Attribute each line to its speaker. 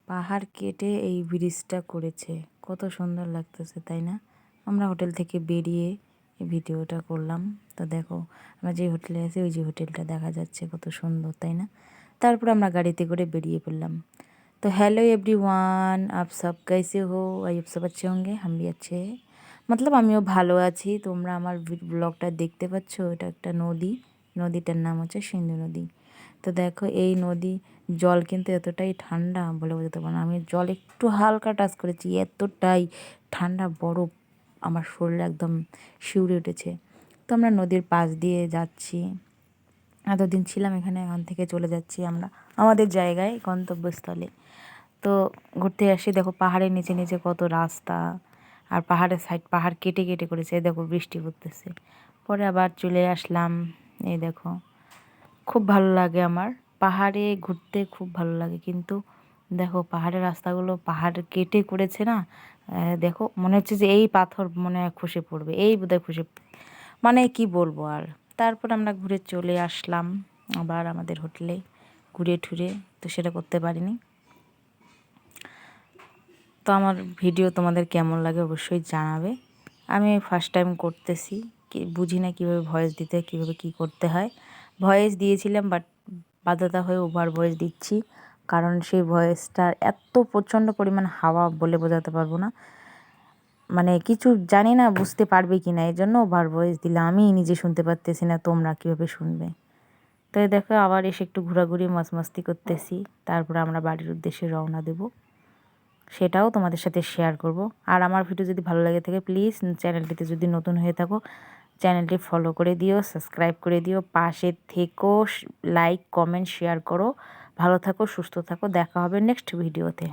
Speaker 1: পাহাড় কেটে এই ব্রিজটা করেছে, কত সুন্দর লাগতেছে তাই না? আমরা হোটেল থেকে বেরিয়ে এই ভিডিওটা করলাম। তো দেখো আমরা যে হোটেলে আছি ওই যে হোটেলটা দেখা যাচ্ছে, কত সুন্দর তাই না? তারপর আমরা গাড়িতে করে বেরিয়ে পড়লাম। तो हेलो एवरीवन, आप सब कैसे हो? आई आप सब अच्छे होंगे, हम भी अच्छे हैं। मतलब আমিও ভালো আছি। তোমরা আমার ব্লগটা দেখতে পাচ্ছ, এটা একটা নদী, নদীটার নাম হচ্ছে সিন্ধু নদী। তো দেখো এই নদী জল কিন্তু এতটাই ঠান্ডা বলে বোঝাতে পারবো না। আমি জল একটু হালকা টাচ করেছি, এতটাই ঠান্ডা বরফ আমার শরীরে একদম শিউরে উঠেছে। তো আমরা নদীর পাশ দিয়ে যাচ্ছি, এতদিন ছিলাম এখানে, এখান থেকে চলে যাচ্ছি আমরা আমাদের জায়গায়, গন্তব্যস্থলে। তো ঘুরতে আসি, দেখো পাহাড়ের নিচে নিচে কত রাস্তা, আর পাহাড়ের সাইড পাহাড় কেটে কেটে করেছে, দেখো বৃষ্টি পড়তেছে। পরে আবার চলে আসলাম। এই দেখো খুব ভালো লাগে আমার পাহাড়ে ঘুরতে, খুব ভালো লাগে। কিন্তু দেখো পাহাড়ের রাস্তাগুলো পাহাড় কেটে করেছে না, দেখো মনে হচ্ছে যে এই পাথর মনে হয় খসে পড়বে, এই বোধহয় খসে, মানে কি বলবো আর। তারপর আমরা ঘুরে চলে আসলাম আবার আমাদের হোটেলে, ঘুরে ঠুরে, তো সেটা করতে পারিনি। তো আমার ভিডিও তোমাদের কেমন লাগে অবশ্যই জানাবে। আমি ফার্স্ট টাইম করতেছি, কি বুঝি না কীভাবে ভয়েস দিতে হয়, কীভাবে কী করতে হয়। ভয়েস দিয়েছিলাম বাট বাধ্যতা হয়ে ওভার ভয়েস দিচ্ছি, কারণ সেই ভয়েসটা এত প্রচণ্ড পরিমাণ হাওয়া বলে বোঝাতে পারবো না, মানে কিছু জানি না বুঝতে পারবে কি না, এই জন্য ওভার ভয়েস দিলাম। আমি নিজে শুনতে পারতেছি না, তোমরা কীভাবে শুনবে। তো এই দেখো আবার এসে একটু ঘোরাঘুরি মস্তি করতেছি, তারপরে আমরা বাড়ির উদ্দেশ্যে রওনা দেব, সেটাও তোমাদের সাথে শেয়ার করব। আর আমার ভিডিও যদি ভালো লাগে থাকে প্লিজ চ্যানেলটিতে যদি নতুন হয়ে থাকো চ্যানেলটি ফলো করে দিও, সাবস্ক্রাইব করে দিও, পাশে থেকো, লাইক কমেন্ট শেয়ার করো। ভালো থাকো, সুস্থ থাকো, দেখা হবে নেক্সট ভিডিওতে।